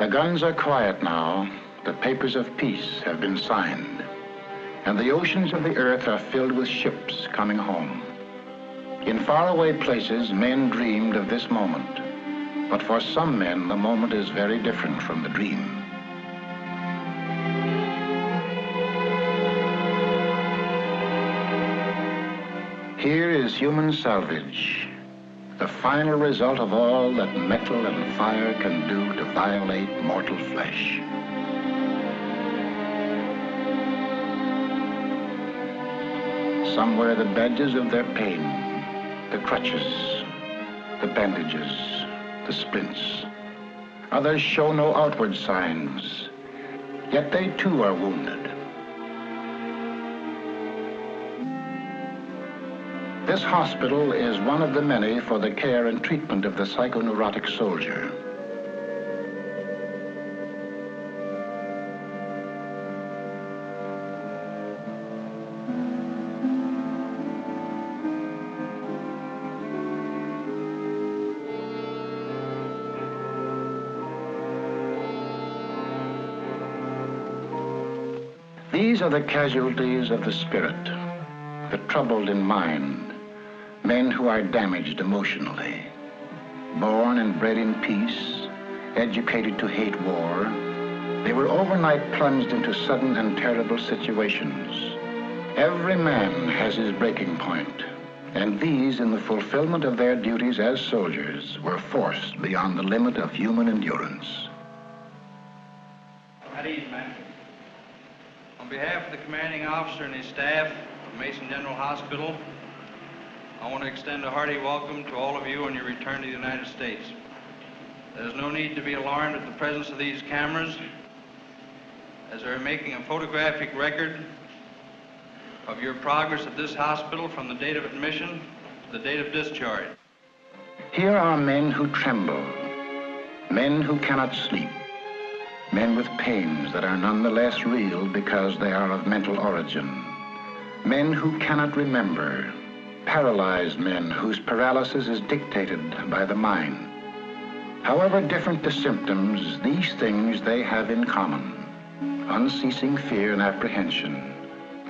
The guns are quiet now. The papers of peace have been signed. And the oceans of the earth are filled with ships coming home. In faraway places, men dreamed of this moment. But for some men, the moment is very different from the dream. Here is human salvage, the final result of all that metal and fire can do to violate mortal flesh. Some wear the badges of their pain, the crutches, the bandages, the splints. Others show no outward signs, yet they too are wounded. This hospital is one of the many for the care and treatment of the psychoneurotic soldier. These are the casualties of the spirit, the troubled in mind, men who are damaged emotionally, born and bred in peace, educated to hate war. They were overnight plunged into sudden and terrible situations. Every man has his breaking point, and these, in the fulfillment of their duties as soldiers, were forced beyond the limit of human endurance. At ease, man. On behalf of the commanding officer and his staff of Mason General Hospital, I want to extend a hearty welcome to all of you on your return to the United States. There's no need to be alarmed at the presence of these cameras, as they're making a photographic record of your progress at this hospital from the date of admission to the date of discharge. Here are men who tremble, men who cannot sleep, men with pains that are nonetheless real because they are of mental origin, men who cannot remember, paralyzed men whose paralysis is dictated by the mind. However different the symptoms, these things they have in common: unceasing fear and apprehension,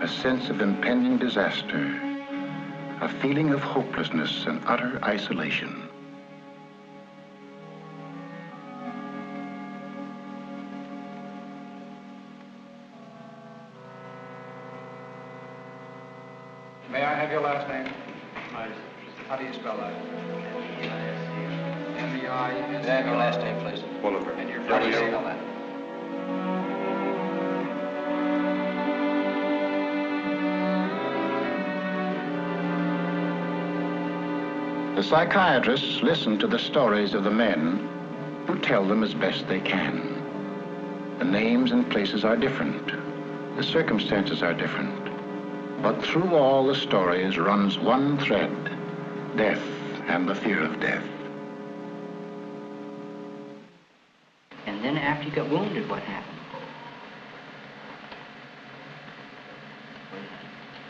a sense of impending disaster, a feeling of hopelessness and utter isolation. May I have your last name? How do you spell that? M-E-I-S. May I have your last name, please? Bolivar. And your How do you first name? spell that? The psychiatrists listen to the stories of the men who tell them as best they can. The names and places are different. The circumstances are different. But through all the stories runs one thread: death and the fear of death. And then after you got wounded, what happened?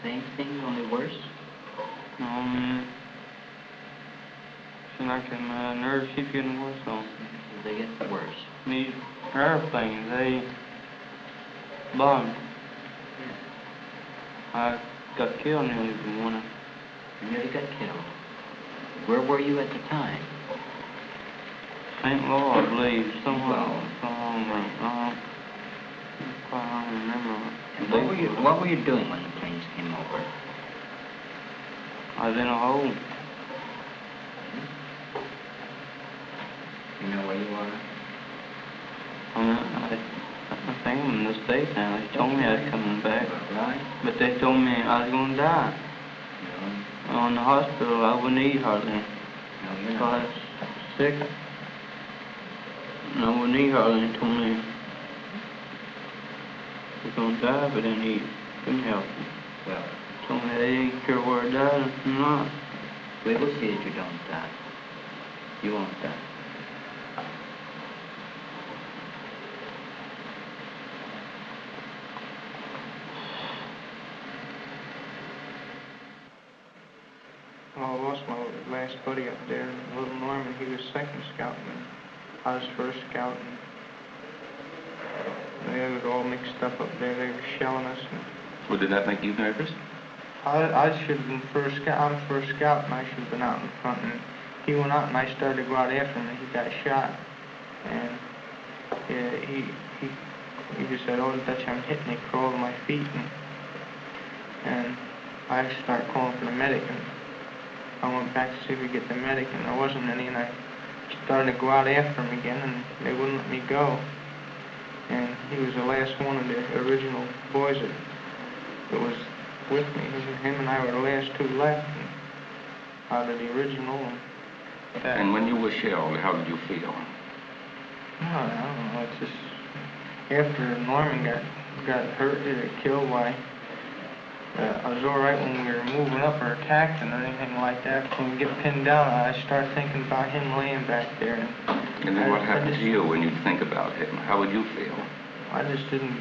Same thing, only worse? Seems like my nerves keep getting worse on. They get worse. These airplanes, they bombed. I got killed nearly from one of them. You nearly got killed. Where were you at the time? St. Louis, I believe. Somewhere. I don't remember. And what were you doing when the planes came over? I was in a hole. You know where you are? I think I'm in the States now. They told me I was coming back. Right. But they told me I was going to die. No. In the hospital, I wouldn't eat hardly. No, you're So not. I was sick. And I wouldn't eat hardly. They told me I was going to die, but then he couldn't help me. Well, Told me they ain't sure where I died. I'm not. we will see that you don't die. You won't die. I lost my last buddy up there, Little Norman. He was second scouting. I was first scouting. was all mixed up there. They were shelling us. Well, did that make you nervous? I should have been first scout. I'm first scout, and I should have been out in front. And he went out, and I started to go out after him, and he got shot. And he just said, "Oh, Dutch, I'm hitting." He crawled to my feet, and I started calling for the medic. And I went back to see if we could get the medic, and there wasn't any. And I started to go out after him again, and they wouldn't let me go. And he was the last one of the original boys that was with me. Him and I were the last two left out of the original. And when you were shelled, how did you feel? I don't know. It's just after Norman got hurt or killed, why I was all right when we were moving up or attacked and anything like that. When we get pinned down, I start thinking about him laying back there. And then what happened to you when you think about him? How would you feel? I just didn't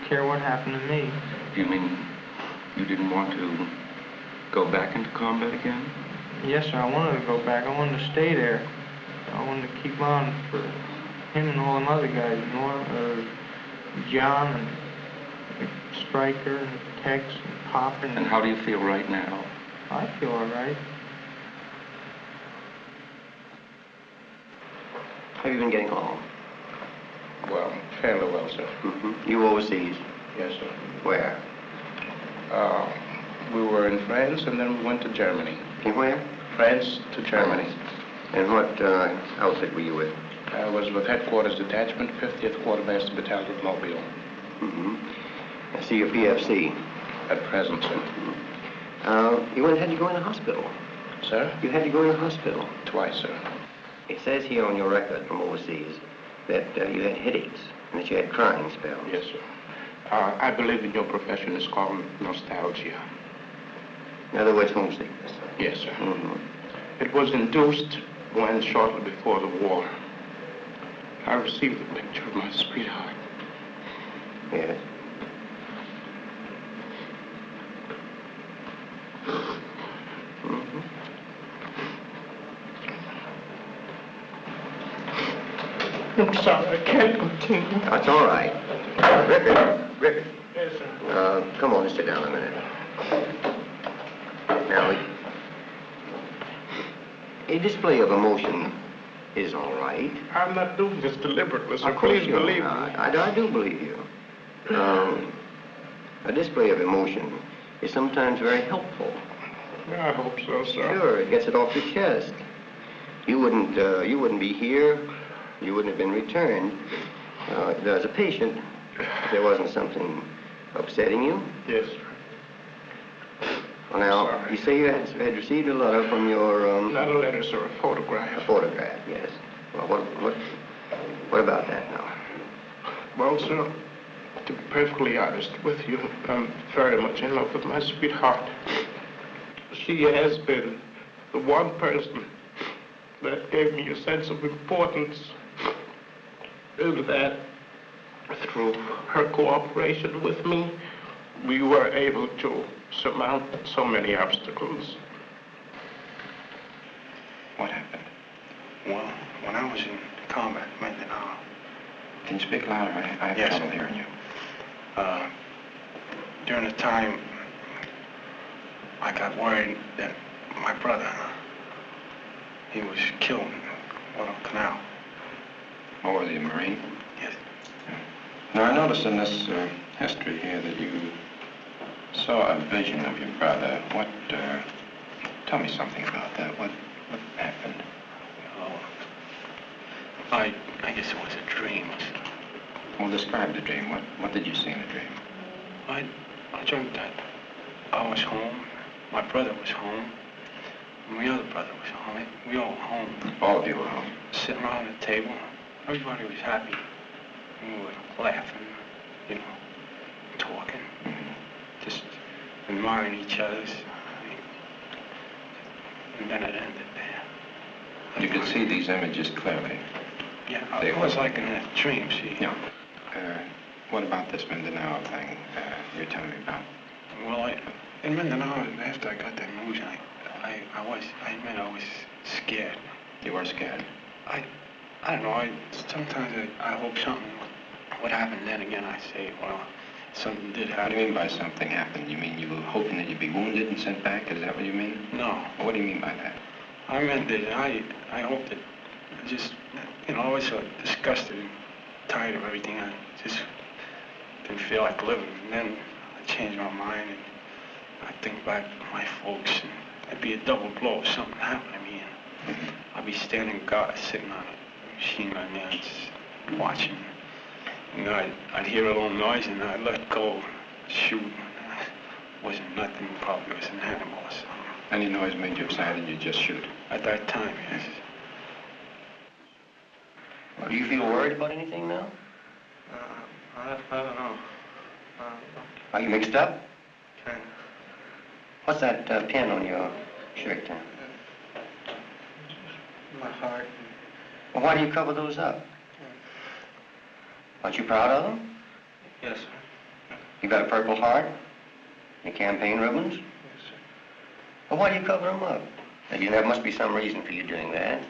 care what happened to me. You mean you didn't want to go back into combat again? Yes, sir. I wanted to go back. I wanted to stay there. I wanted to keep on for him and all them other guys, John and Stryker and Tex and Pop. And how do you feel right now? I feel all right. How have you been getting along? Well, fairly well, sir. Mm-hmm. You overseas? Yes, sir. Where? We were in France, and then we went to Germany. In where? France to Germany. And what outfit were you with? I was with Headquarters Detachment, 50th Quartermaster Battalion, Mobile. Mm-hmm. I see your PFC. At present, sir. Mm-hmm. You had to go in the hospital. Sir? You had to go in the hospital. Twice, sir. It says here on your record from overseas that you had headaches and that you had crying spells. Yes, sir. I believe in your profession is called nostalgia. In other words, homesickness. Yes, sir. Mm-hmm. It was induced when, shortly before the war, I received a picture of my sweetheart. Yes. Mm-hmm. I'm sorry, I can't continue. That's all right. Griffith. Yes, sir. Come on and sit down a minute. Now, a display of emotion is all right. I'm not doing this deliberately, so Of course please you're believe not. me. I do believe you. A display of emotion is sometimes very helpful. I hope so, sir. Sure, it gets it off your chest. You wouldn't be here. You wouldn't have been returned. As a patient, if there wasn't something upsetting you. Yes, sir. Well, now, Sorry. you say you had received a letter from your, Not a letter, sir, a photograph. A photograph, yes. Well, what about that now? Well, sir, to be perfectly honest with you, I'm very much in love with my sweetheart. She has been the one person that gave me a sense of importance, and that through her cooperation with me, we were able to surmount so many obstacles. What happened? Well, when I was in combat, Mindanao. Can you speak louder? I have Yes. trouble hearing you. During the time, I got worried that my brother, he was killed in Guadalcanal. What was he, a Marine? Yes. Now, I noticed in this history here that you saw a vision of your brother. Tell me something about that. What happened? Oh, I guess it was a dream. Well, describe the dream. What did you see in the dream? I dreamt that I was home, my brother was home, and my other brother was home. We all were home. All of you were home. Sitting around the table. Everybody was happy. We were laughing, talking, just admiring each other's. And then it ended there. You could see these images clearly. Yeah, it was like in a dream, see. Yeah. What about this Mindanao thing you're telling me about? Well, in Mindanao, after I got that news, I admit I was scared. You were scared? I don't know, sometimes I hope something what happened then again, I say, well, something did happen. What do you mean by something happened? You mean you were hoping that you'd be wounded and sent back? Is that what you mean? No. Well, what do you mean by that? I meant that I hoped that I just, you know, I was so disgusted and tired of everything. I just didn't feel like living. And then I changed my mind and I think back to my folks, and it'd be a double blow if something happened to me. And I'd be standing guard, sitting on a machine gun there, just watching. You know, I'd hear a little noise and I'd let go, shoot. It wasn't nothing, probably was an animal or something. Any noise made you excited and you just shoot? At that time, yes. Well, do you feel worried about anything now? I don't know. Are you mixed up? Kind of. What's that pin on your shirt there? My heart. Well, why do you cover those up? Aren't you proud of them? Yes, sir. You got a Purple Heart? Your campaign ribbons? Yes, sir. Well, why do you cover them up? There must be some reason for you doing that.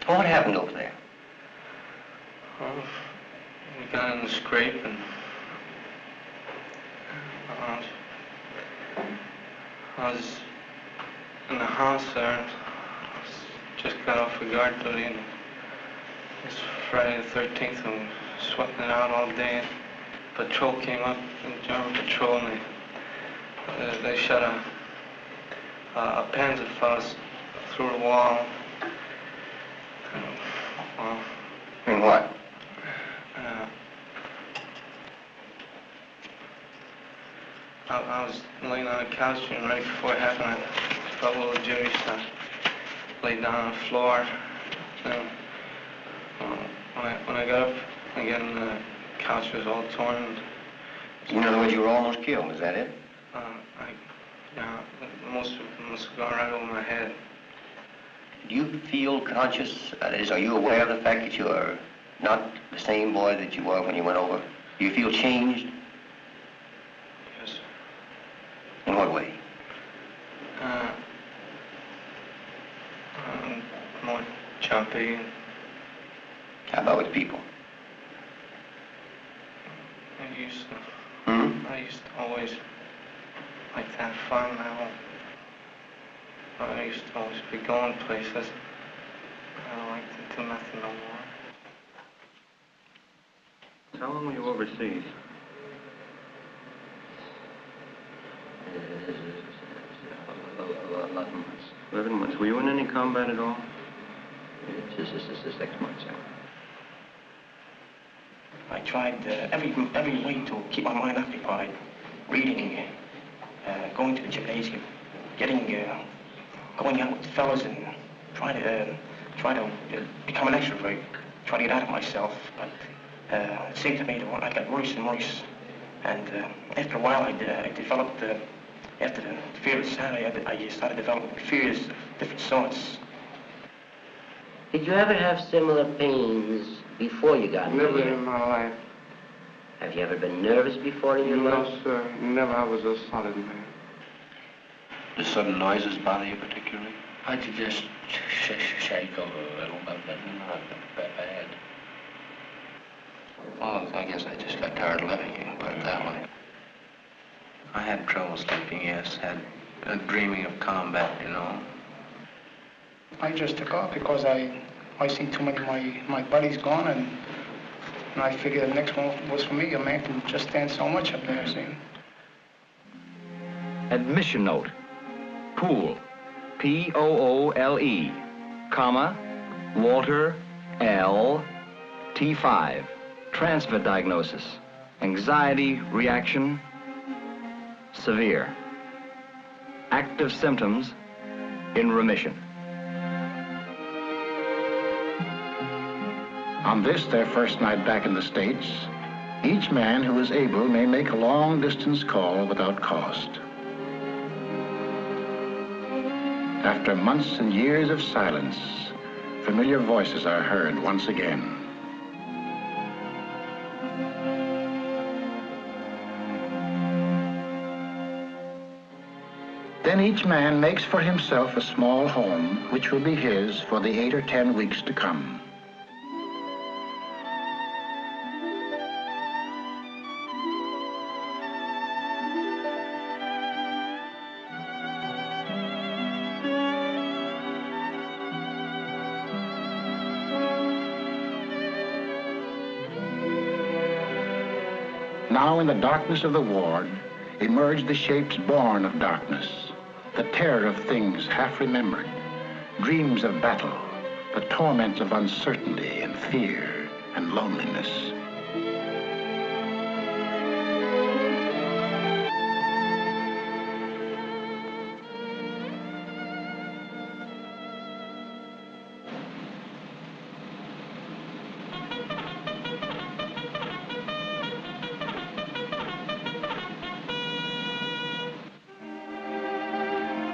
Well, what happened over there? Well, we got in the scrape and I was in the house there and just got off of guard duty and it's Friday the 13th and we sweating it out all day and patrol came up, the German patrol, and they shot a Panzerfaust through the wall. Well, In what? I was laying on a couch and right before it happened, I felt a little jittery, so I laid down on the floor. And, when I got up again, the couch was all torn. In other words, you were almost killed, is that it? Most of them must have gone right over my head. Do you feel conscious, that is, are you aware of the fact that you are not the same boy that you were when you went over? Do you feel changed? Yes. In what way? More jumpy. How about with people? I used to always like to have fun now. I used to always be going places. I don't like to do nothing no more. How long were you overseas? $11 months. 11 months. Were you in any combat at all? This is 6 months, yeah. I tried every way to keep my mind occupied, reading, going to the gymnasium, going out with fellas and trying to become an extrovert, try to get out of myself. But it seemed to me that I got worse and worse. And after a while, I developed, after the fear of insanity, I started developing fears of different sorts. Did you ever have similar pains before you got Never here? in my life. Have you ever been nervous before in your life? No, sir. Never. I was a solid man. Do sudden noises bother you particularly? I could just shake a little, but not bad. Well, I guess I just got tired of living, you can put it that way. I had trouble sleeping, yes. Had dreaming of combat, you know. I just took off because I seen too many of my buddies gone, and I figured the next one was for me. A man can just stand so much up there, see? Admission note. Poole. P-O-O-L-E, comma, Walter L. T5. Transfer diagnosis. Anxiety reaction, severe. Active symptoms in remission. On this, their first night back in the States, each man who is able may make a long-distance call without cost. After months and years of silence, familiar voices are heard once again. Then each man makes for himself a small home which will be his for the 8 or 10 weeks to come. now in the darkness of the ward emerged the shapes born of darkness, the terror of things half remembered, dreams of battle, the torments of uncertainty and fear and loneliness.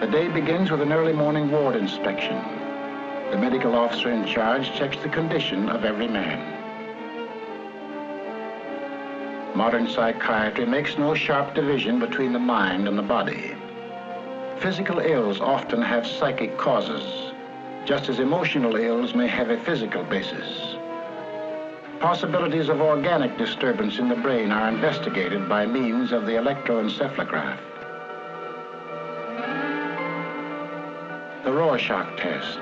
The day begins with an early morning ward inspection. The medical officer in charge checks the condition of every man. Modern psychiatry makes no sharp division between the mind and the body. Physical ills often have psychic causes, just as emotional ills may have a physical basis. Possibilities of organic disturbance in the brain are investigated by means of the electroencephalograph. The Rorschach test,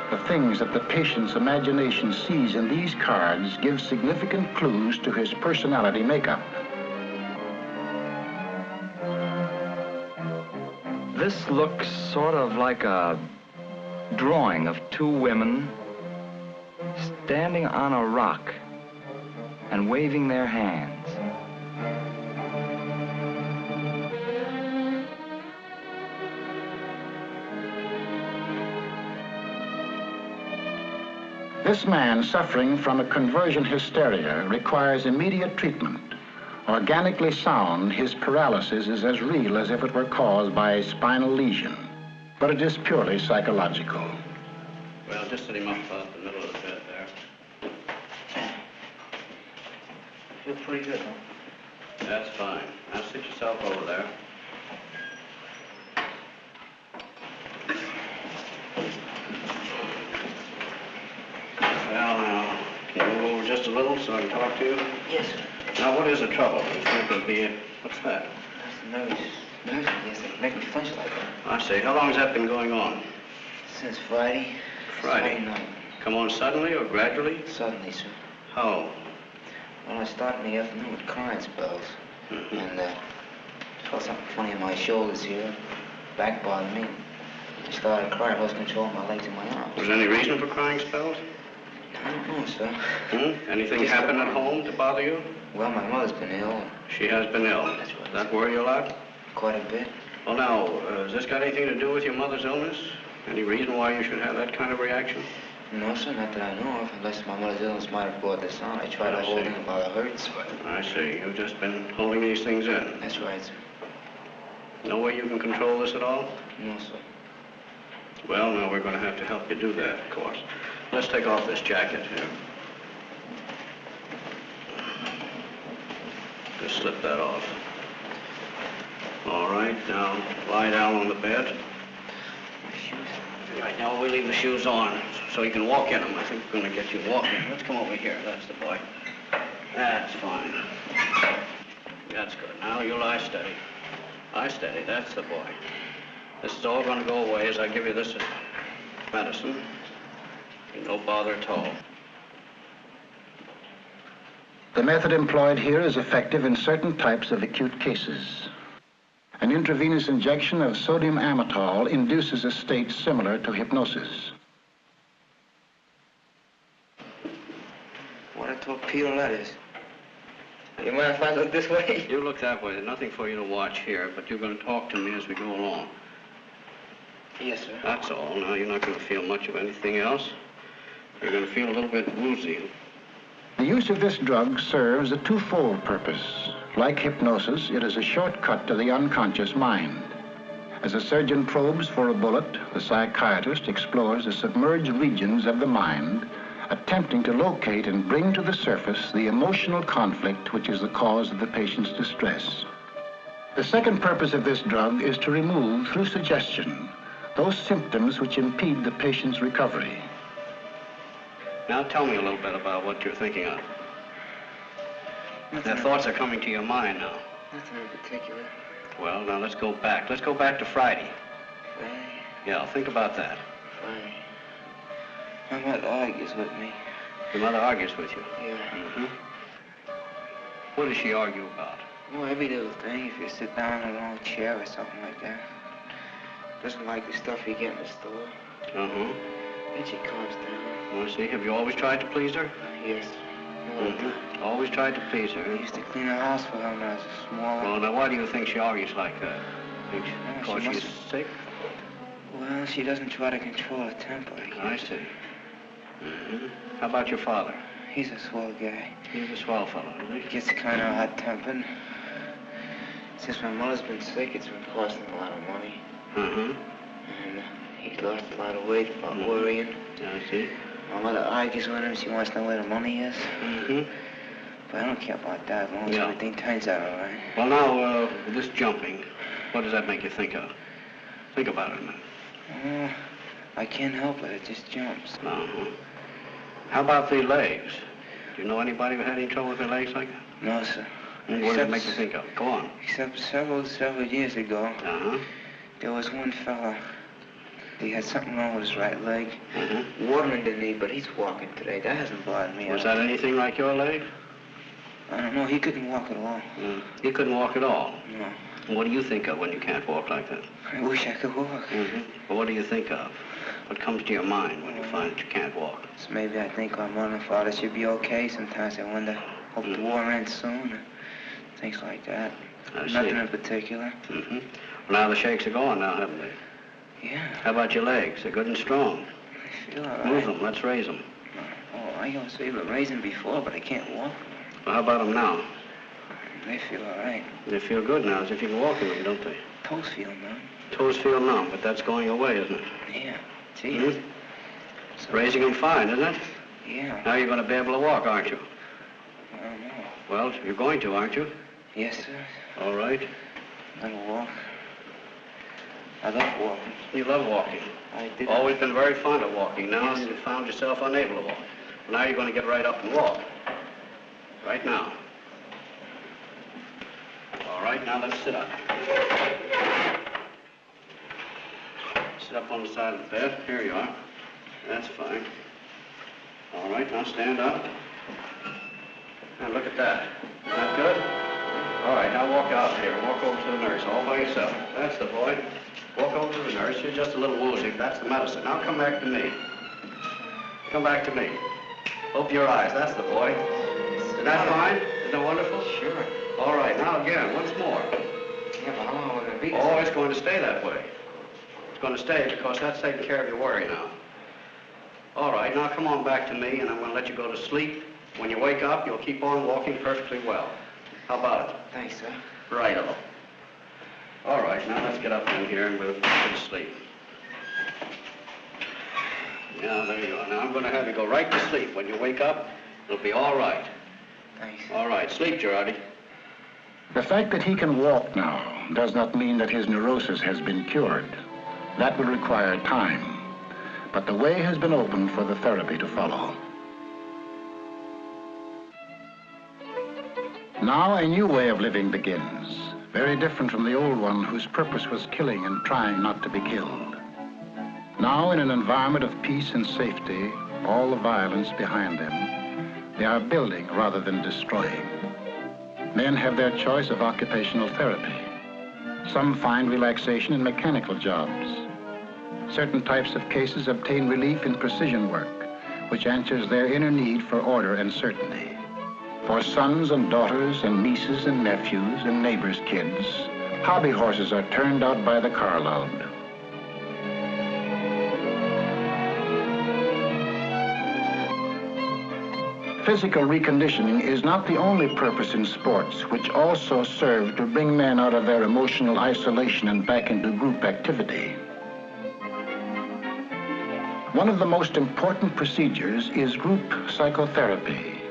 the things that the patient's imagination sees in these cards give significant clues to his personality makeup. This looks sort of like a drawing of two women standing on a rock and waving their hands. This man suffering from a conversion hysteria requires immediate treatment. Organically sound, his paralysis is as real as if it were caused by a spinal lesion, but it is purely psychological. Well, just sit him up about the middle of the bed there. Feel pretty good, huh? That's fine. Now sit yourself over there. Well, now, can you move over just a little so I can talk to you? Yes, sir. Now, what is the trouble? You think it'll be it? What's that? That's the nerves. Nerves, yes, they make me flinch like that. I see. How long has that been going on? Since Friday. Friday night. Come on suddenly or gradually? Suddenly, sir. How? Well, I started in the afternoon with crying spells. Mm-hmm. And felt something funny in my shoulders here. Back bothered me. I started crying. I lost control of my legs and my arms. Was there any reason for crying spells? I don't know, sir. Anything Just happen at home to bother you? Well, my mother's been ill. She has been ill. That's right. That worry you a lot? Quite a bit. Well, now, has this got anything to do with your mother's illness? Any reason why you should have that kind of reaction? No, sir, not that I know of. Unless my mother's illness might have brought this on. I try to hold in while it hurts, but... I see. You've just been holding these things in. That's right, sir. No way you can control this at all? No, sir. Well, now, we're going to have to help you do that, of course. Let's take off this jacket here. Just slip that off. All right, now lie down on the bed. My shoes. Right, now we'll leave the shoes on so you can walk in them. I think we're going to get you walking. Let's come over here. That's the boy. That's fine. That's good. Now you lie steady. Lie steady. That's the boy. This is all going to go away as I give you this medicine. No bother at all. The method employed here is effective in certain types of acute cases. An intravenous injection of sodium amytal induces a state similar to hypnosis. What a torpedo that is. You mind if I look this way? You look that way. There's nothing for you to watch here, but you're going to talk to me as we go along. Yes, sir. That's all. Now, you're not going to feel much of anything else. You're going to feel a little bit woozy. The use of this drug serves a twofold purpose. Like hypnosis, it is a shortcut to the unconscious mind. As a surgeon probes for a bullet, the psychiatrist explores the submerged regions of the mind, attempting to locate and bring to the surface the emotional conflict which is the cause of the patient's distress. The second purpose of this drug is to remove, through suggestion, those symptoms which impede the patient's recovery. Now tell me a little bit about what you're thinking of. The thoughts are coming to your mind now. Nothing in particular. Well, now let's go back. Let's go back to Friday. Friday? Yeah, think about that. Friday. My mother argues with me. Your mother argues with you? Yeah. Mm-hmm. What does she argue about? Well, every little thing, if you sit down in a long chair or something like that. Doesn't like the stuff you get in the store. Uh-huh. Then she calms down. Well, see, have you always tried to please her? Yes. Always tried to please her. I used to clean the house for her when I was smaller. Well, now, why do you think she argues like that? Think because she's sick? Well, she doesn't try to control her temper. I see. How about your father? He's a swell guy. He's a swell fellow, isn't he? Gets kind of hot-tempered. Since my mother's been sick, it's been costing a lot of money. And he's lost a lot of weight about worrying. I see. My mother argues with him. She wants to know where the money is. But I don't care about that, as long as everything turns out all right. Well, now, this jumping, what does that make you think of? Think about it a minute. I can't help it. It just jumps. How about the legs? Do you know anybody who had any trouble with their legs like that? No, sir. What does it make you think of? Go on. Except several years ago, there was one fella. He had something wrong with his right leg. Water in the knee, but he's walking today. That hasn't bothered me. Was that anything like your leg? I don't know. He couldn't walk at all. He couldn't walk at all? No. What do you think of when you can't walk like that? I wish I could walk. Well, what do you think of? What comes to your mind when you find that you can't walk? So maybe I think our mother and father should be okay. Sometimes I wonder, hope the war ends soon. Things like that. Nothing in particular. Well, now the shakes are gone now, haven't they? Yeah. How about your legs? They're good and strong. I feel all right. Move them. Let's raise them. Oh, I used to even raise them before, but I can't walk. Well, how about them now? They feel all right. They feel good now, as if you can walk in them, don't they? Toes feel numb. Toes feel numb, but that's going away, isn't it? Yeah. Gee. Raising them fine, isn't it? Yeah. Now you're going to be able to walk, aren't you? I don't know. Well, you're going to, aren't you? Yes, sir. All right. I'll walk. I love walking. You love walking. I did. Always been very fond of walking. Now you found yourself unable to walk. Well, now you're going to get right up and walk. Right now. All right, now let's sit up. Sit up on the side of the bed. Here you are. That's fine. All right, now stand up. Now look at that. Isn't that good? All right, now walk out here. Walk over to the nurse all by yourself. That's the boy. Walk over to the nurse. You're just a little woozy. That's the medicine. Now come back to me. Come back to me. Open your eyes. That's the boy. Isn't that fine? Isn't that wonderful? Sure. All right, now again, once more. Yeah, but how long will it be? Oh, it's going to stay that way. It's going to stay because that's taking care of your worry now. All right, now come on back to me, and I'm going to let you go to sleep. When you wake up, you'll keep on walking perfectly well. How about it? Thanks, sir. Righto. All right, now let's get up in here and we'll go to sleep. Yeah, there you are. Now I'm going to have you go right to sleep. When you wake up, it'll be all right. Thanks. All right, sleep, Girardi. The fact that he can walk now does not mean that his neurosis has been cured. That will require time. But the way has been opened for the therapy to follow. Now a new way of living begins, very different from the old one whose purpose was killing and trying not to be killed. Now in an environment of peace and safety, all the violence behind them, they are building rather than destroying. Men have their choice of occupational therapy. Some find relaxation in mechanical jobs. Certain types of cases obtain relief in precision work, which answers their inner need for order and certainty. For sons and daughters and nieces and nephews and neighbors' kids, hobby horses are turned out by the carload. Physical reconditioning is not the only purpose in sports, which also serve to bring men out of their emotional isolation and back into group activity. One of the most important procedures is group psychotherapy.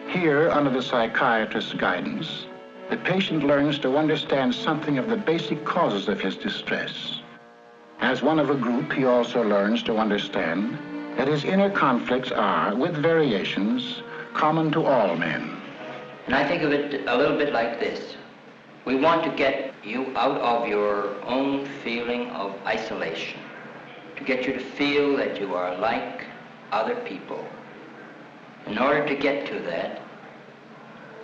Here, under the psychiatrist's guidance, the patient learns to understand something of the basic causes of his distress. As one of a group, he also learns to understand that his inner conflicts are, with variations, common to all men. And I think of it a little bit like this. We want to get you out of your own feeling of isolation, to get you to feel that you are like other people. In order to get to that,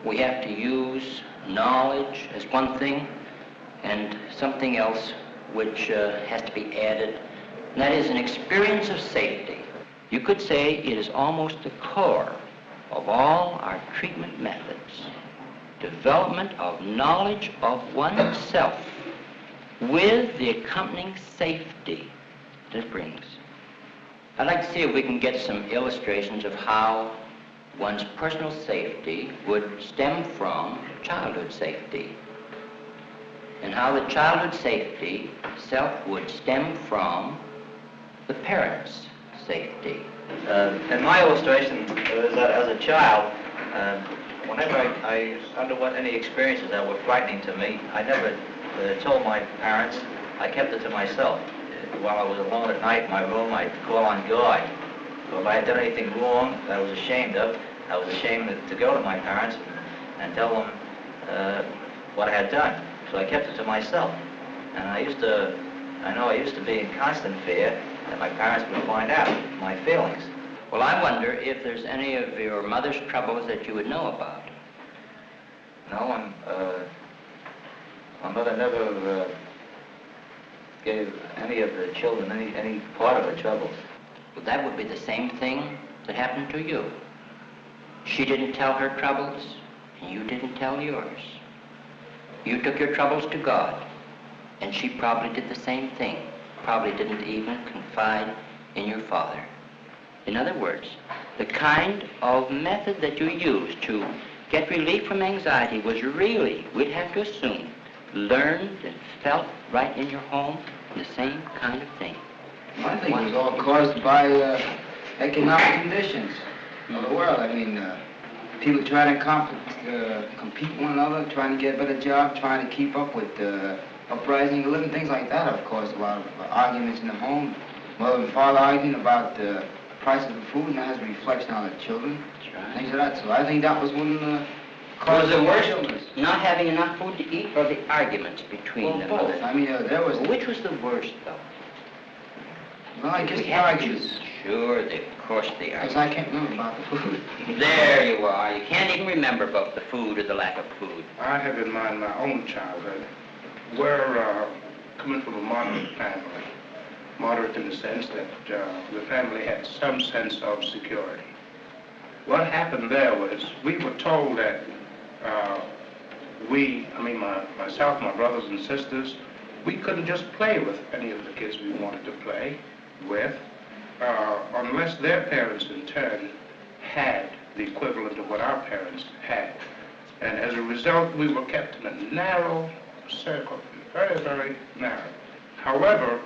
we have to use knowledge as one thing, and something else which has to be added, and that is an experience of safety. You could say it is almost the core of all our treatment methods. Development of knowledge of oneself with the accompanying safety that it brings. I'd like to see if we can get some illustrations of how one's personal safety would stem from childhood safety, and how the childhood safety itself would stem from the parents' safety. In my illustration is that as a child, whenever I underwent any experiences that were frightening to me, I never told my parents. I kept it to myself. While I was alone at night in my room, I'd call on God. So if I had done anything wrong that I was ashamed of, I was ashamed to go to my parents and tell them what I had done. So I kept it to myself. And I used to be in constant fear that my parents would find out my feelings. Well, I wonder if there's any of your mother's troubles that you would know about. No, my mother never gave any of the children any part of her troubles. Well, that would be the same thing that happened to you. She didn't tell her troubles, and you didn't tell yours. You took your troubles to God, and she probably did the same thing. Probably didn't even confide in your father. In other words, the kind of method that you used to get relief from anxiety was really, we'd have to assume, learned and felt right in your home, the same kind of thing. I think it was all caused by economic conditions of the world. I mean, people trying to compete with one another, trying to get a better job, trying to keep up with uprising, living, things like that have caused a lot of arguments in the home. Mother and father arguing about the price of the food, and that has a reflection on the children. That's right. Things like that. So I think that was one of the causes Was of it worse, illness. not having enough food to eat, or the arguments between them? Both. I mean, there was... Which was the worst, though? Well, I guess We the had to arguments. choose. Sure, of course the Because arguments. I can't remember about the food. There you are. You can't even remember about the food or the lack of food. I have in mind my own childhood. We're coming from a moderate family. Moderate in the sense that the family had some sense of security. What happened there was we were told that myself, my brothers and sisters, we couldn't just play with any of the kids we wanted to play with unless their parents in turn had the equivalent of what our parents had. And as a result, we were kept in a narrow circle, very, very narrow. However,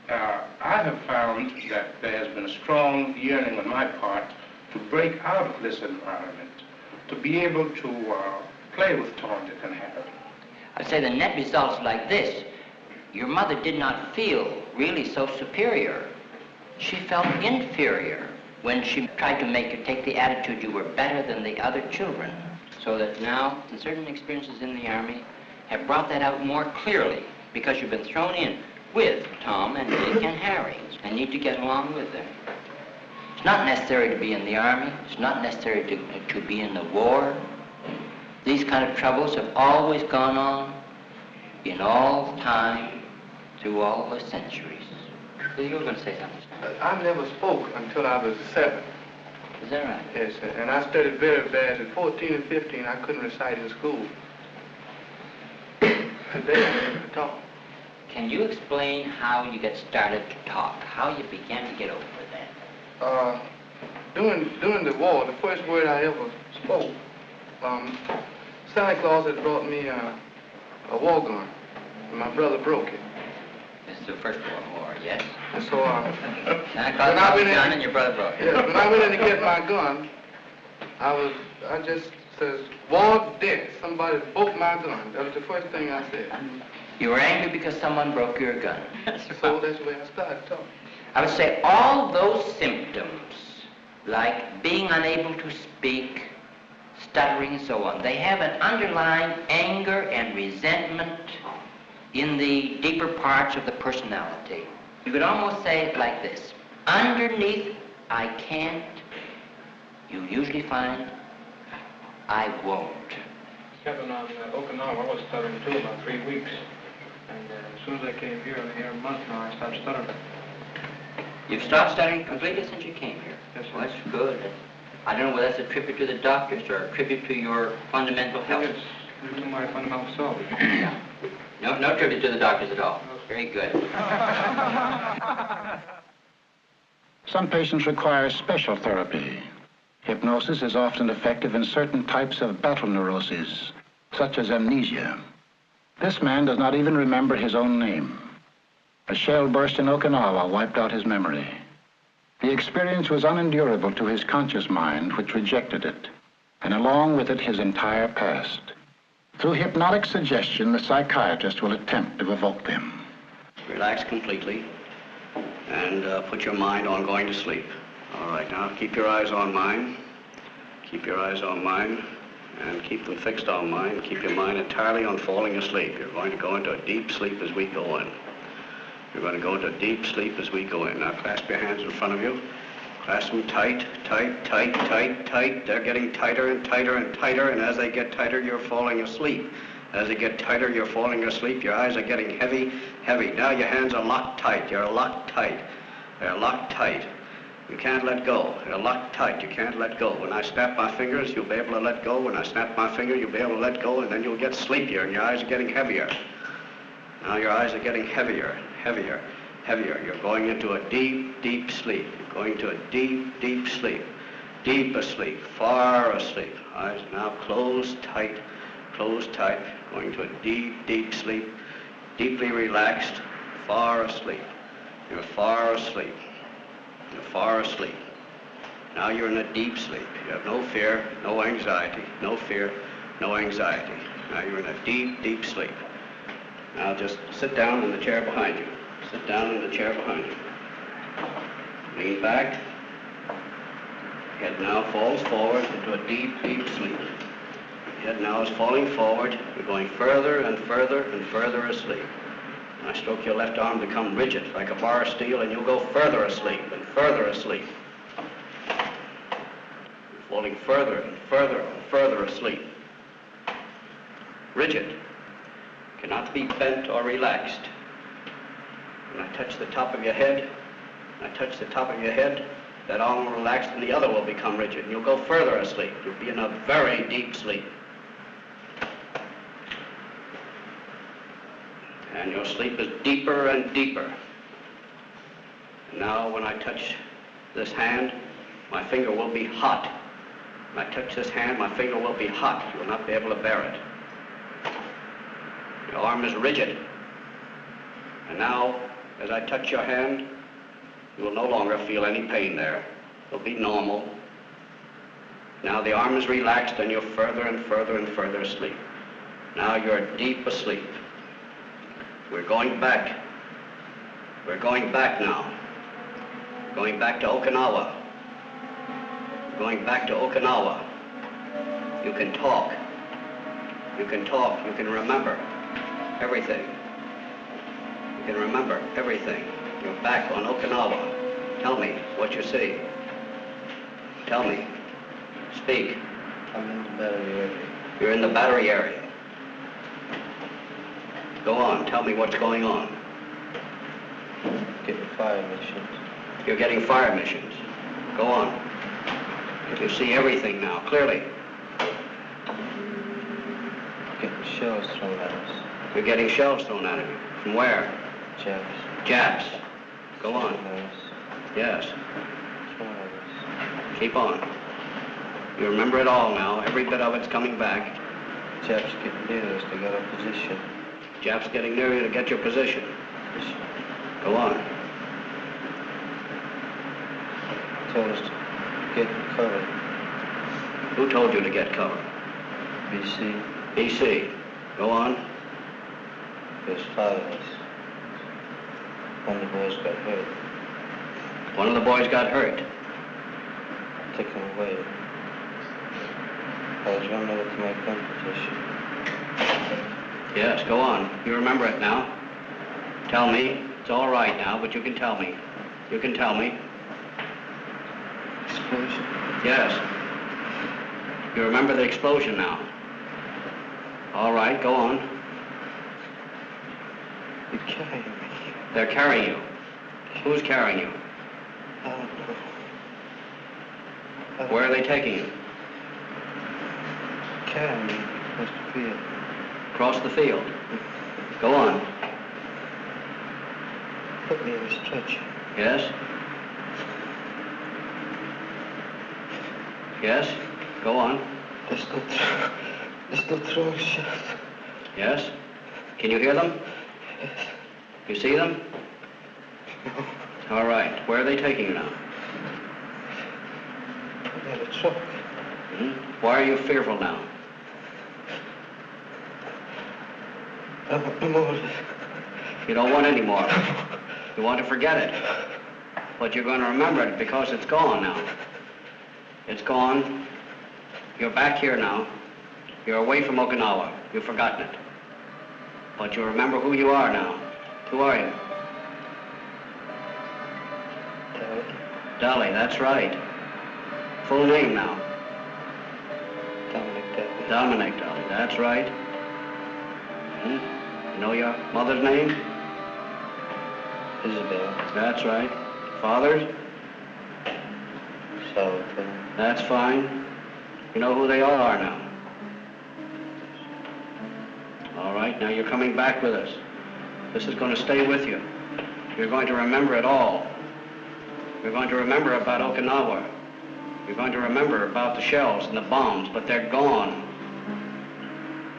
I have found that there has been a strong yearning on my part to break out of this environment, to be able to play with Tom, Dick, and Harry. I'd say the net result's like this. Your mother did not feel really so superior. She felt inferior when she tried to make you take the attitude you were better than the other children. So that now, certain experiences in the Army have brought that out more clearly, because you've been thrown in with Tom and Dick and Harry and need to get along with them. It's not necessary to be in the Army. It's not necessary to be in the war. These kind of troubles have always gone on in all time, through all the centuries. So you were going to say something? I never spoke until I was 7. Is that right? Yes, sir. And I studied very bad. At 14 and 15, I couldn't recite in school. And then I learned to talk. Can you explain how you get started to talk? How you began to get over that? During the war, the first word I ever spoke, Santa Claus had brought me a war gun, and my brother broke it. This is the First World War, yes? And so, Santa Claus brought the gun and your brother broke it. Yeah, when I went in to get my gun, I just says, "War dead. Somebody broke my gun." That was the first thing I said. You were angry because someone broke your gun. So that's where I started talking. I would say all those symptoms, like being unable to speak, stuttering and so on, they have an underlying anger and resentment in the deeper parts of the personality. You could almost say it like this. Underneath, I can't, you usually find I won't. Captain, on Okinawa, I was stuttering too about 3 weeks. And as soon as I came here, I'm here a month now, I stopped stuttering. You've stopped studying completely since you came here? Yes, sir. Well, that's good. I don't know whether that's a tribute to the doctors or a tribute to your fundamental health. It's due to my fundamental self. No tribute to the doctors at all. Very good. Some patients require special therapy. Hypnosis is often effective in certain types of battle neuroses, such as amnesia. This man does not even remember his own name. A shell burst in Okinawa wiped out his memory. The experience was unendurable to his conscious mind, which rejected it, and along with it his entire past. Through hypnotic suggestion, the psychiatrist will attempt to evoke them. Relax completely and put your mind on going to sleep. All right, now keep your eyes on mine. Keep your eyes on mine and keep them fixed on mine. Keep your mind entirely on falling asleep. You're going to go into a deep sleep as we go in. You're going to go into a deep sleep as we go in. Now clasp your hands in front of you. Clasp them tight, tight, tight, tight, tight. They're getting tighter and tighter and tighter, and as they get tighter, you're falling asleep. As they get tighter, you're falling asleep. Your eyes are getting heavy, heavy. Now your hands are locked tight. You're locked tight. They're locked tight. You can't let go. They're locked tight. You can't let go. When I snap my fingers, you'll be able to let go. When I snap my finger, you'll be able to let go, and then you'll get sleepier, and your eyes are getting heavier. Now your eyes are getting heavier, heavier, heavier. You're going into a deep, deep sleep. You're going to a deep, deep sleep. Deep asleep, far asleep. Eyes now closed tight, going to a deep, deep sleep. Deeply relaxed, far asleep. You're far asleep. You're far asleep. Now you're in a deep sleep. You have no fear, no anxiety, no fear, no anxiety. Now you're in a deep, deep sleep. Now just sit down in the chair behind you. Sit down in the chair behind you. Lean back. Head now falls forward into a deep, deep sleep. Head now is falling forward. You're going further and further and further asleep. I stroke your left arm to become rigid like a bar of steel, and you'll go further asleep and further asleep. You're falling further and further and further asleep. Rigid. Cannot be bent or relaxed. When I touch the top of your head, that arm will relax and the other will become rigid, and you'll go further asleep. You'll be in a very deep sleep. And your sleep is deeper and deeper. And now when I touch this hand, my finger will be hot. When I touch this hand, my finger will be hot. You will not be able to bear it. Your arm is rigid. And now, as I touch your hand, you will no longer feel any pain there. It'll be normal. Now the arm is relaxed and you're further and further and further asleep. Now you're deep asleep. We're going back. We're going back now. Going back to Okinawa. Going back to Okinawa. You can talk. You can talk. You can remember everything. You can remember everything. You're back on Okinawa. Tell me what you see. Tell me. Speak. I'm in the battery area. You're in the battery area. Go on, tell me what's going on. Getting fire missions. You're getting fire missions. Go on. You see everything now, clearly. Getting shells thrown at us. You're getting shells thrown at you. From where? Japs. Japs. Go on. Yes. Keep on. You remember it all now. Every bit of it's coming back. Japs getting near us to get our position. Japs getting near you to get your position. Go on. Told us to get cover. Who told you to get cover? BC. BC. Go on. There's 5 of us. One of the boys got hurt. One of the boys got hurt. Took him away. I was running over to my gun position. Yes, go on. You remember it now. Tell me. It's all right now, but you can tell me. You can tell me. Explosion? Yes. You remember the explosion now? All right, go on. They're carrying me. They're carrying you. Who's carrying you? I don't know. Where are they taking you? Carrying me across the field. Across the field. Go on. Put me in a stretcher. Yes? Yes? Go on. They're still throwing shots. Yes? Can you hear them? Yes. You see them? No. All right. Where are they taking you now? Put me in a truck. Why are you fearful now? I want no more of it. You don't want any more. You want to forget it. But you're going to remember it because it's gone now. It's gone. You're back here now. You're away from Okinawa. You've forgotten it. But you remember who you are now. Who are you? Dolly, that's right. Full name now. Dominic Dolly. Dominic Dolly, that's right. You know your mother's name? Isabel. That's right. Father's? Salvatore. That's fine. You know who they all are now. All right, now you're coming back with us. This is going to stay with you. You're going to remember it all. You're going to remember about Okinawa. You're going to remember about the shells and the bombs, but they're gone.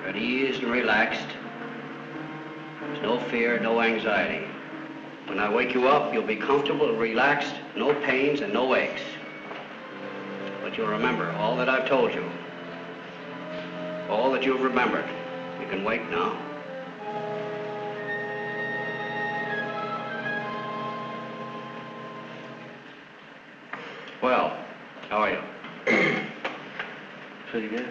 You're at ease and relaxed. There's no fear, no anxiety. When I wake you up, you'll be comfortable and relaxed, no pains and no aches. But you'll remember all that I've told you. All that you've remembered. You can wake now. Well, how are you? Pretty good.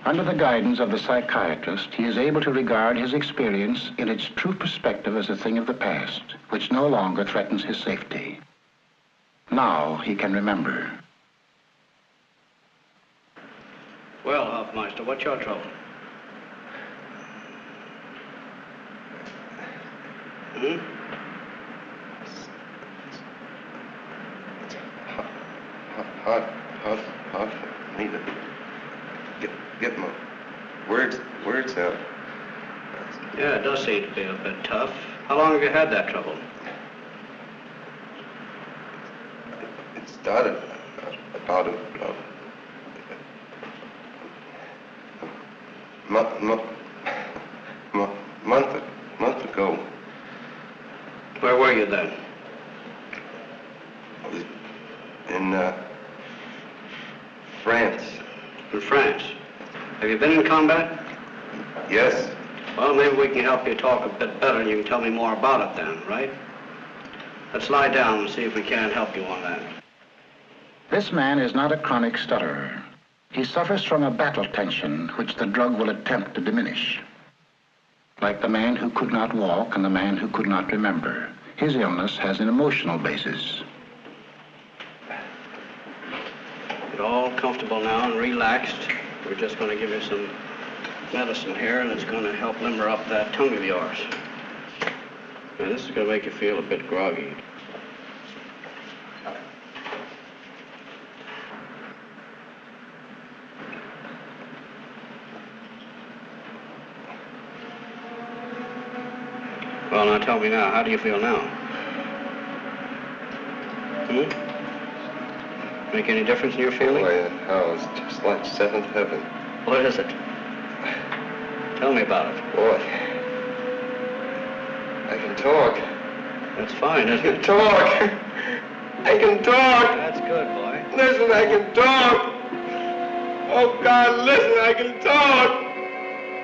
Under the guidance of the psychiatrist, he is able to regard his experience in its true perspective as a thing of the past, which no longer threatens his safety. Now he can remember. Well, Hofmeister, what's your trouble? Hard for me to get my words out. Yeah, it does seem to be a bit tough. How long have you had that trouble? It started about a month ago. Where were you then? I was in France. In France? Have you been in combat? Yes. Well, maybe we can help you talk a bit better and you can tell me more about it then, right? Let's lie down and see if we can help you on that. This man is not a chronic stutterer. He suffers from a battle tension which the drug will attempt to diminish. Like the man who could not walk and the man who could not remember, his illness has an emotional basis. You're all comfortable now and relaxed. We're just going to give you some medicine here, and it's going to help limber up that tongue of yours. And this is going to make you feel a bit groggy. Well, now tell me now, how do you feel now? Make any difference in your feeling? Oh, it's just like seventh heaven. What is it? Tell me about it. Boy, I can talk. That's fine, isn't it? Talk. I can talk. That's good, boy. Listen, I can talk. Oh, God, listen, I can talk.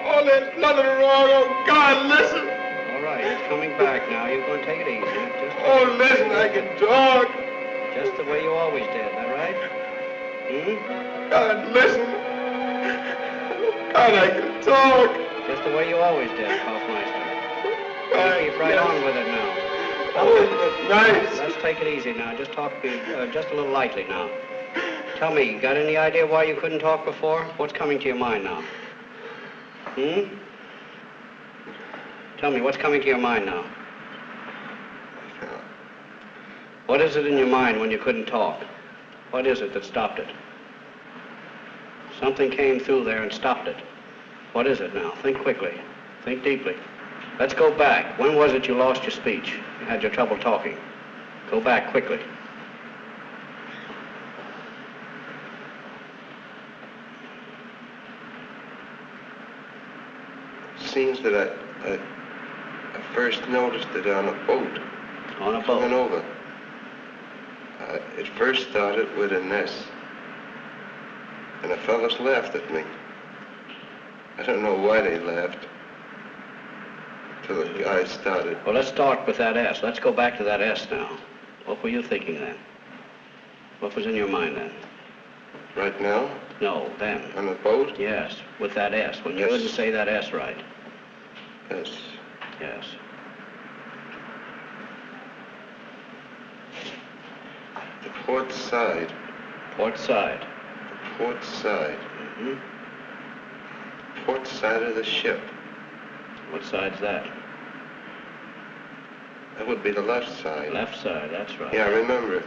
Oh, there's nothing wrong. Oh, God, listen. All right, it's coming back now. You're going to take it easy. Oh, listen, I can talk. Just the way you always did, is that right? God, listen. God, I can talk. Just the way you always did, Hofmeister. Keep right on with it now. Oh, nice. Let's take it easy now. Just talk just a little lightly now. Tell me, you got any idea why you couldn't talk before? What's coming to your mind now? Tell me, what's coming to your mind now? What is it in your mind when you couldn't talk? What is it that stopped it? Something came through there and stopped it. What is it now? Think quickly. Think deeply. Let's go back. When was it you lost your speech? You had your trouble talking. Go back quickly. It seems that I first noticed it on a boat. On a boat? Coming over. It first started with an S. And the fellows laughed at me. I don't know why they laughed. Till the guy started. Well, let's start with that S. Let's go back to that S now. What were you thinking then? What was in your mind then? Right now? No, then. On the boat? Yes, with that S. When you didn't say that S right. Yes. Yes. The port side. Port side. The port side. Mm-hmm. Port side of the ship. What side's that? That would be the left side. Left side, that's right. Yeah, I remember.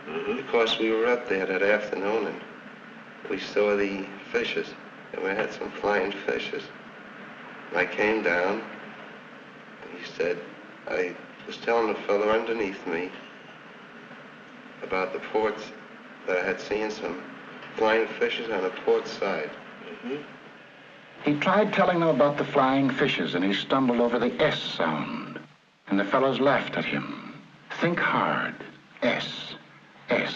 Mm-hmm. We were up there that afternoon and we saw the fishes. And we had some flying fishes. And I came down and he said, I was telling the fellow underneath me about the ports that I had seen some flying fishes on the port side. Mm-hmm. He tried telling them about the flying fishes, and he stumbled over the S sound. And the fellows laughed at him. Think hard. S. S.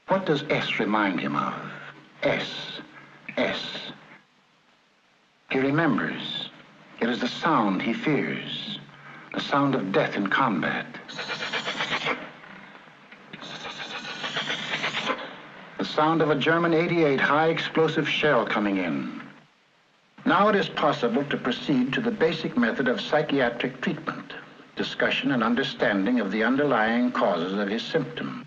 What does S remind him of? S. S. He remembers. It is the sound he fears. The sound of death in combat. The sound of a German 88 high-explosive shell coming in. Now it is possible to proceed to the basic method of psychiatric treatment, discussion and understanding of the underlying causes of his symptom.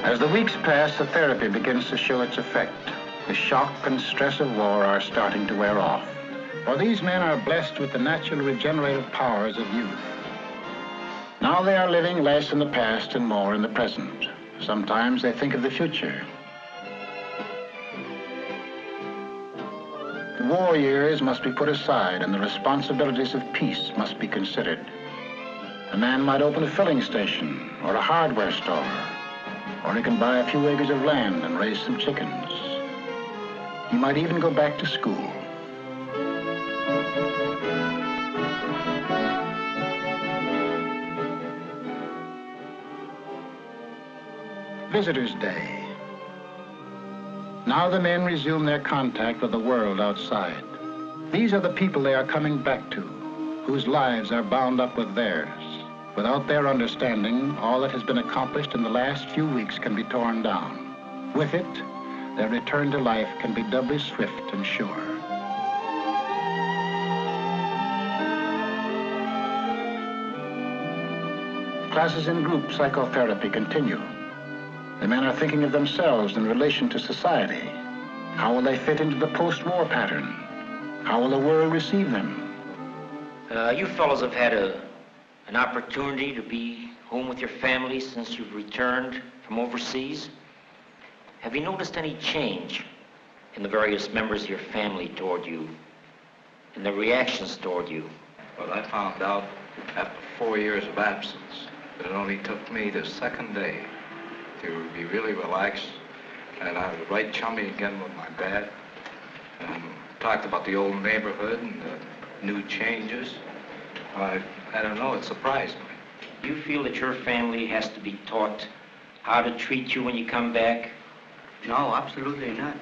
As the weeks pass, the therapy begins to show its effect. The shock and stress of war are starting to wear off. For these men are blessed with the natural regenerative powers of youth. Now they are living less in the past and more in the present. Sometimes they think of the future. The war years must be put aside and the responsibilities of peace must be considered. A man might open a filling station or a hardware store, or he can buy a few acres of land and raise some chickens. He might even go back to school. Visitors' Day. Now the men resume their contact with the world outside. These are the people they are coming back to, whose lives are bound up with theirs. Without their understanding, all that has been accomplished in the last few weeks can be torn down. With it, their return to life can be doubly swift and sure. Classes in group psychotherapy continue. The men are thinking of themselves in relation to society. How will they fit into the post-war pattern? How will the world receive them? You fellows have had an opportunity to be home with your family since you've returned from overseas. Have you noticed any change in the various members of your family toward you, in their reactions toward you? Well, I found out after 4 years of absence that it only took me the second day to be really relaxed, and I was right chummy again with my dad, and talked about the old neighborhood and the new changes. I don't know, it surprised me. Do you feel that your family has to be taught how to treat you when you come back? No, absolutely not.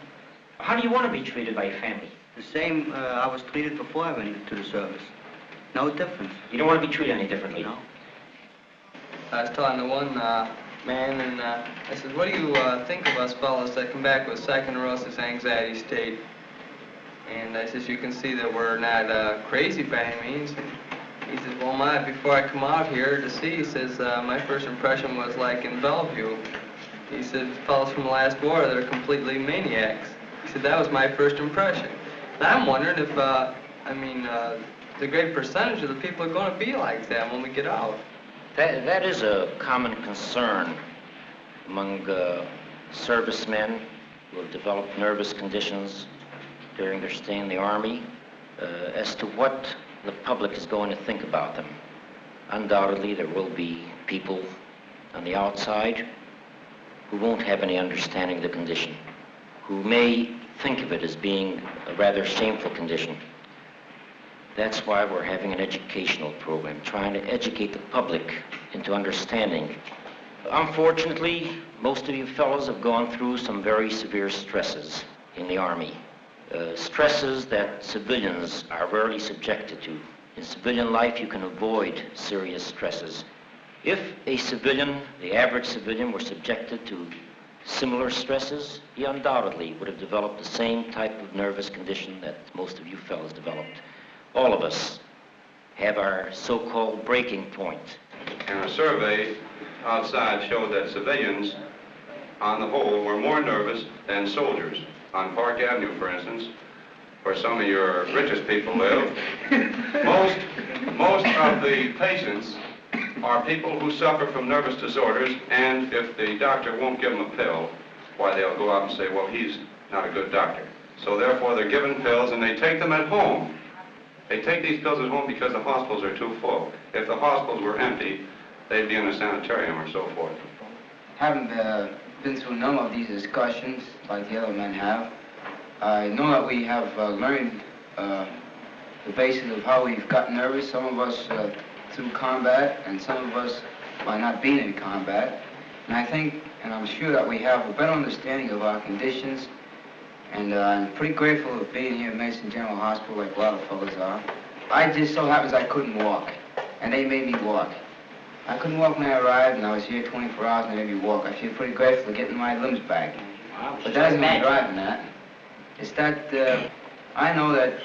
How do you want to be treated by your family? The same I was treated before I went into the service. No difference. You don't want to be treated any differently? No. I was talking to one man, and I said, what do you think of us fellas that come back with psychoneurosis anxiety state? And I said, you can see that we're not crazy by any means. He says, well, before I come out here to see, he says, my first impression was like in Bellevue. He said, fellas from the last war, they're completely maniacs. He said, that was my first impression. And I'm wondering if, the great percentage of the people are going to be like that when we get out. That is a common concern among servicemen who have developed nervous conditions during their stay in the Army as to what the public is going to think about them. Undoubtedly, there will be people on the outside who won't have any understanding of the condition, who may think of it as being a rather shameful condition. That's why we're having an educational program, trying to educate the public into understanding. Unfortunately, most of you fellows have gone through some very severe stresses in the Army. Stresses that civilians are rarely subjected to. In civilian life, you can avoid serious stresses. If a civilian, the average civilian, were subjected to similar stresses, he undoubtedly would have developed the same type of nervous condition that most of you fellows developed. All of us have our so-called breaking point. And a survey outside showed that civilians, on the whole, were more nervous than soldiers. On Park Avenue, for instance, where some of your richest people live, most of the patients are people who suffer from nervous disorders, and if the doctor won't give them a pill, why, they'll go out and say, well, he's not a good doctor. So therefore, they're given pills, and they take them at home. They take these pills at home because the hospitals are too full. If the hospitals were empty, they'd be in a sanitarium or so forth. Haven't been through none of these discussions like the other men have. I know that we have learned the basis of how we've got nervous, some of us through combat, and some of us by not being in combat. And I think, and I'm sure that we have a better understanding of our conditions, and I'm pretty grateful of being here at Mason General Hospital like a lot of fellas are. I just so happens I couldn't walk, and they made me walk. I couldn't walk when I arrived, and I was here 24 hours, and they made me walk. I feel pretty grateful for getting my limbs back. Wow, but that isn't my driving that. It's that I know that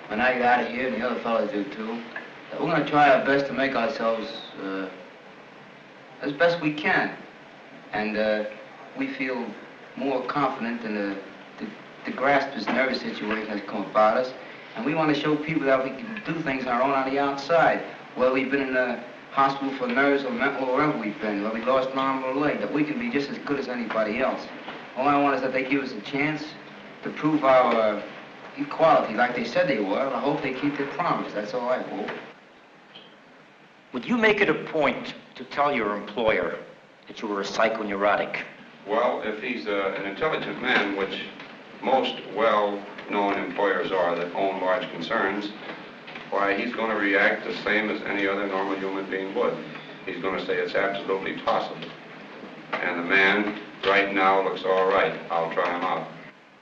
when I get out of here, and the other fellas do too, that we're going to try our best to make ourselves as best we can. And we feel more confident in to grasp this nervous situation that's come about us. And we want to show people that we can do things on our own on the outside. Whether we've been in the hospital for nerves or mental or wherever we've been, whether we lost an arm or a leg, that we can be just as good as anybody else. All I want is that they give us a chance to prove our equality like they said they were, and I hope they keep their promise. That's all I hope. Would you make it a point to tell your employer that you were a psychoneurotic? Well, if he's an intelligent man, which most well-known employers are that own large concerns, why, he's going to react the same as any other normal human being would. He's going to say it's absolutely possible. And the man right now looks all right. I'll try him out.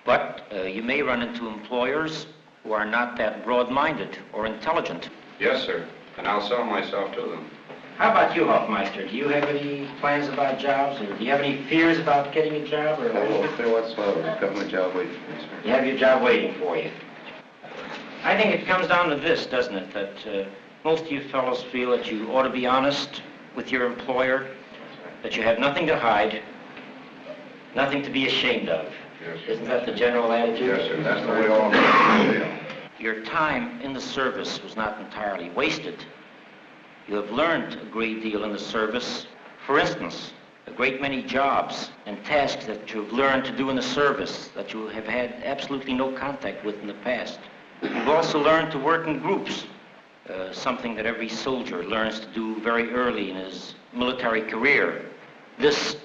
But you may run into employers who are not that broad-minded or intelligent. Yes, sir. And I'll sell myself to them. How about you, Hofmeister? Do you have any plans about jobs, or do you have any fears about getting a job? Or no fear whatsoever. I've got my job waiting for me, sir. You have your job waiting for you. I think it comes down to this, doesn't it, that most of you fellows feel that you ought to be honest with your employer, that you have nothing to hide, nothing to be ashamed of. Yes, isn't that the general attitude? Yes, sir. That's the way all of us feel. Your time in the service was not entirely wasted. You have learned a great deal in the service. For instance, a great many jobs and tasks that you've learned to do in the service that you have had absolutely no contact with in the past. You've also learned to work in groups, something that every soldier learns to do very early in his military career. This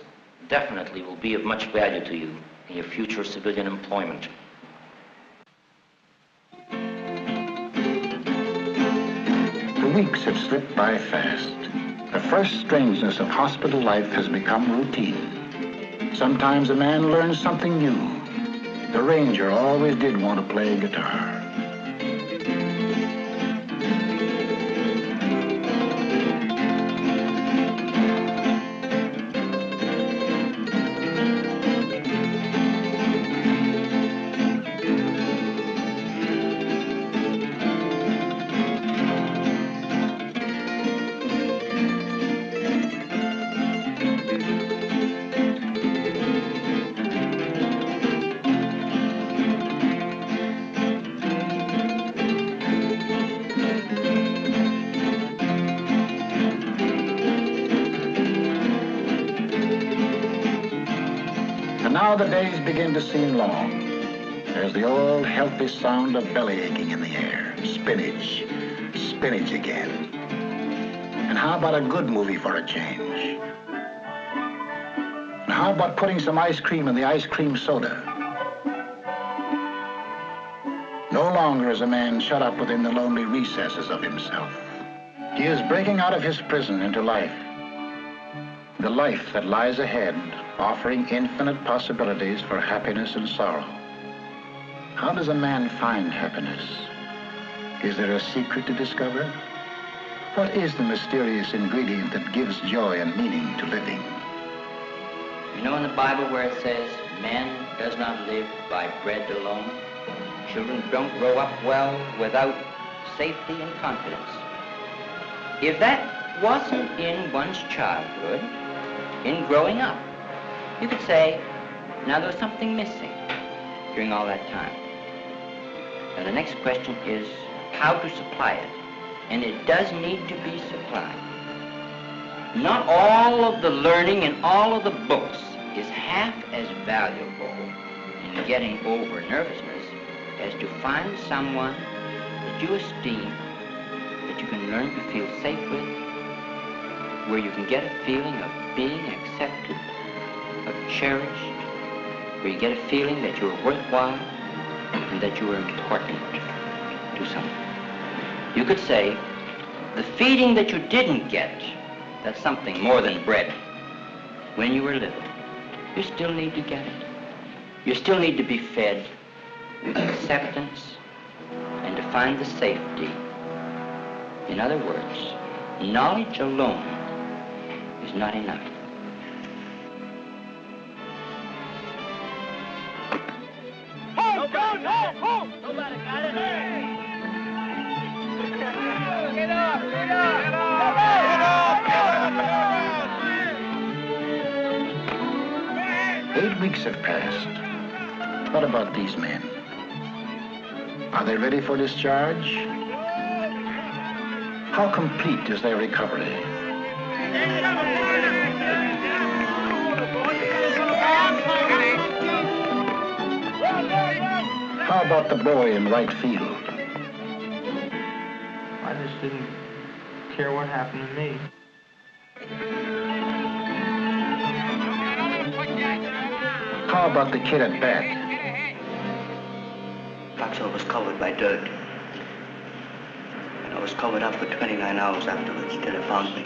definitely will be of much value to you in your future civilian employment. The weeks have slipped by fast. The first strangeness of hospital life has become routine. Sometimes a man learns something new. The Ranger always did want to play guitar. now the days begin to seem long. There's the old healthy sound of belly aching in the air. Spinach, spinach again. And how about a good movie for a change? And how about putting some ice cream in the ice cream soda? No longer is a man shut up within the lonely recesses of himself. He is breaking out of his prison into life. The life that lies ahead, offering infinite possibilities for happiness and sorrow. How does a man find happiness? Is there a secret to discover? What is the mysterious ingredient that gives joy and meaning to living? You know in the Bible where it says, man does not live by bread alone? Children don't grow up well without safety and confidence. If that wasn't in one's childhood, in growing up, you could say, now there was something missing during all that time. Now the next question is how to supply it. And it does need to be supplied. Not all of the learning in all of the books is half as valuable in getting over nervousness as to find someone that you esteem, that you can learn to feel safe with, where you can get a feeling of being accepted, of cherished, where you get a feeling that you're worthwhile and that you are important to someone. You could say, the feeding that you didn't get, that's something more than bread, when you were little, you still need to get it. You still need to be fed with acceptance and to find the safety. In other words, knowledge alone is not enough. Hold! Nobody got it. Get up! 8 weeks have passed. What about these men? Are they ready for discharge? How complete is their recovery? How about the boy in right field? I just didn't care what happened to me. How about the kid at bat? Foxhole was covered by dirt. And I was covered up for 29 hours afterwards till they found me.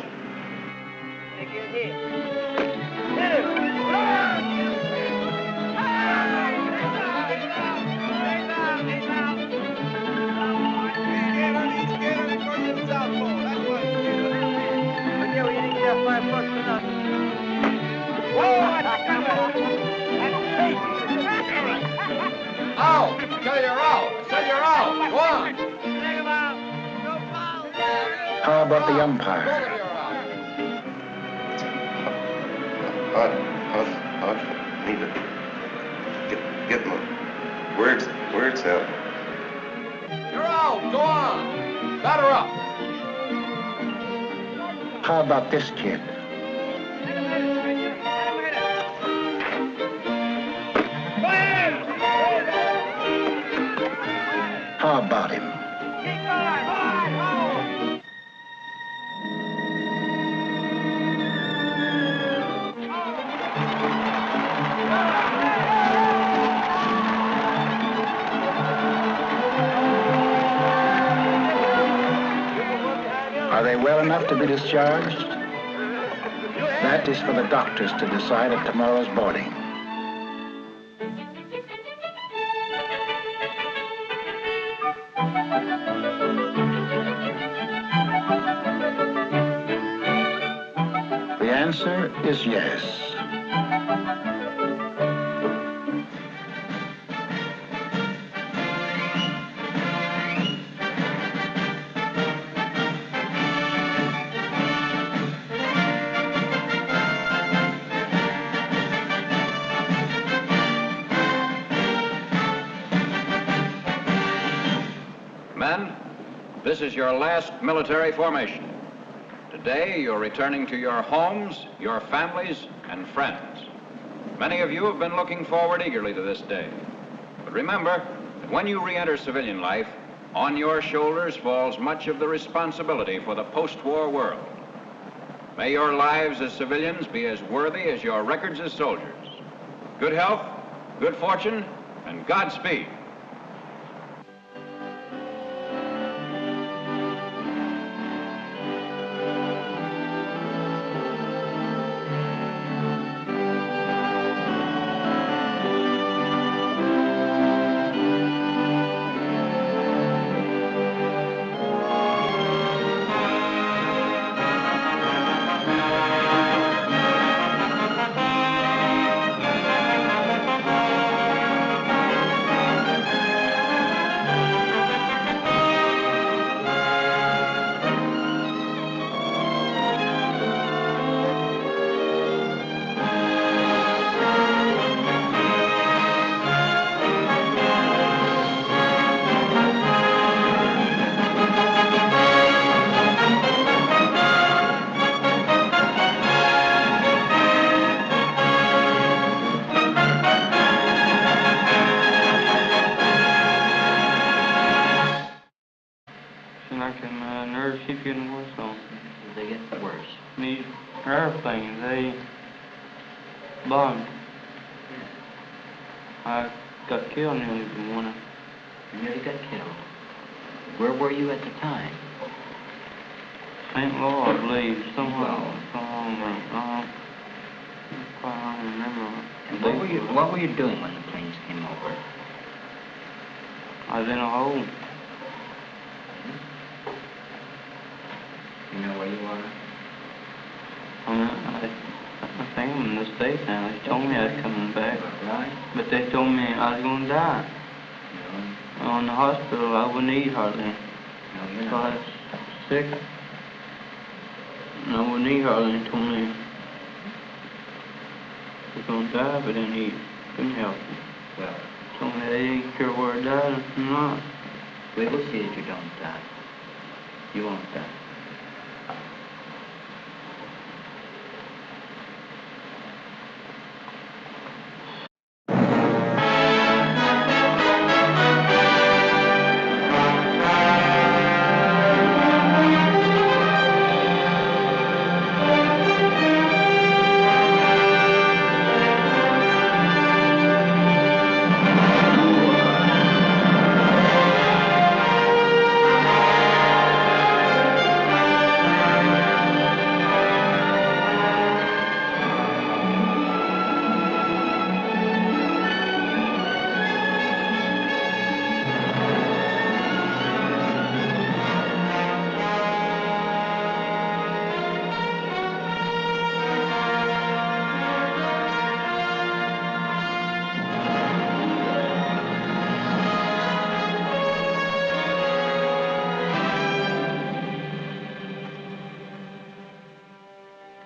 Out! Tell you're out! Say you're out! Go on! How about the umpire? Hard for me to get my words out. You're out! Go on! Batter up! How about this kid? How about him? Are they well enough to be discharged? That is for the doctors to decide at tomorrow's boarding. The answer is yes. Men, this is your last military formation. Today, you're returning to your homes, your families, and friends. Many of you have been looking forward eagerly to this day. But remember that when you re-enter civilian life, on your shoulders falls much of the responsibility for the post-war world. May your lives as civilians be as worthy as your records as soldiers. Good health, good fortune, and Godspeed. keep getting worse on. They get worse. These airplanes, they bombed. I got killed nearly in one. You nearly got killed. Where were you at the time? St. Louis, I believe. Somewhere. I don't remember. And what were you doing when the planes came over? I was in a hole. You know where you are? I think I'm in the States now. They told me I was coming back. Right. But they told me I was going to die. No. In the hospital, I wouldn't eat hardly. No, you're not. not. I was sick. And I wouldn't eat hardly. They told me I was going to die, but then he couldn't help me. Well, told me they didn't care where I died or not. We will see that you don't die. You won't die.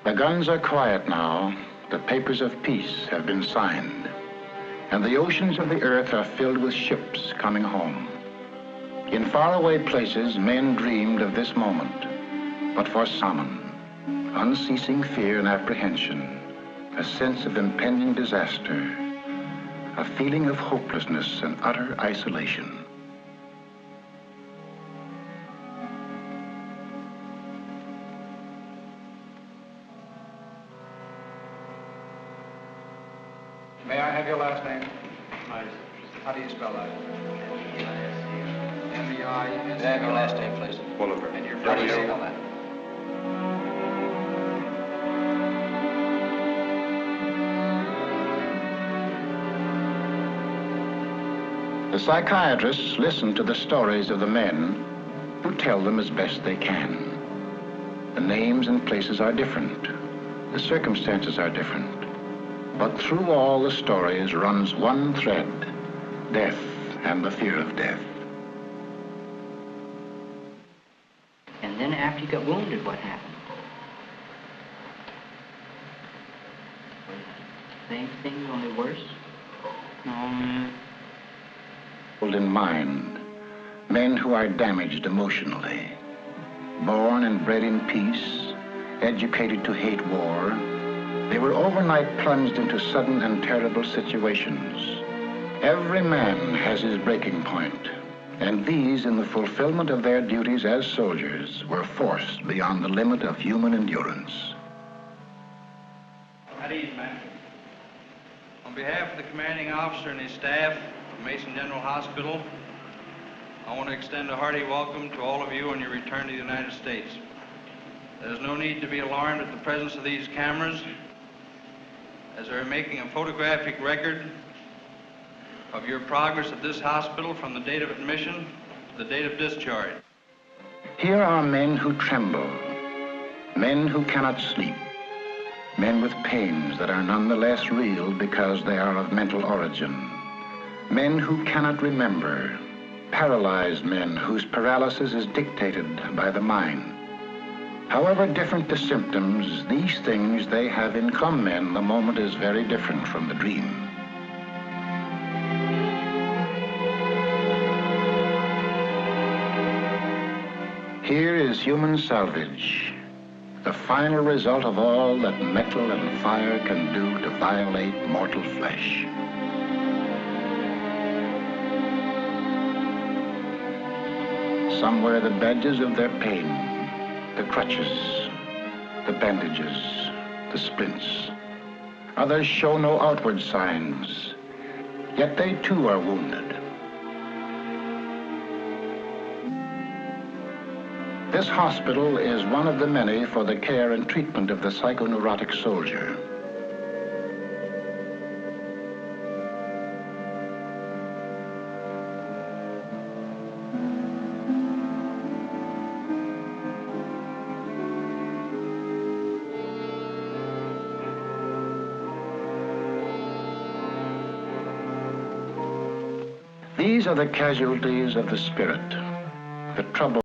The guns are quiet now. The papers of peace have been signed. And the oceans of the earth are filled with ships coming home. In faraway places, men dreamed of this moment. But for some, unceasing fear and apprehension, a sense of impending disaster, a feeling of hopelessness and utter isolation. May I have your last name? How do you spell that? M-E-I-S. May I have your last name, please? Bolivar. And your How do you first name? spell that? The psychiatrists listen to the stories of the men who tell them as best they can. The names and places are different. The circumstances are different. But through all the stories runs one thread, death and the fear of death. And then after you got wounded, what happened? Same thing, only worse? In mind, men who are damaged emotionally, born and bred in peace, educated to hate war, They were overnight plunged into sudden and terrible situations. Every man has his breaking point, and these, in the fulfillment of their duties as soldiers, were forced beyond the limit of human endurance. At ease, man. On behalf of the commanding officer and his staff of Mason General Hospital, I want to extend a hearty welcome to all of you on your return to the United States. There's no need to be alarmed at the presence of these cameras, as they're making a photographic record of your progress at this hospital from the date of admission to the date of discharge. Here are men who tremble, men who cannot sleep, men with pains that are nonetheless real because they are of mental origin, men who cannot remember, paralyzed men whose paralysis is dictated by the mind. However different the symptoms, these things they have in common. The moment is very different from the dream. Here is human salvage, the final result of all that metal and fire can do to violate mortal flesh. Some wear the badges of their pain, the crutches, the bandages, the splints. Others show no outward signs, yet they too are wounded. This hospital is one of the many for the care and treatment of the psychoneurotic soldier. These are the casualties of the spirit, the trouble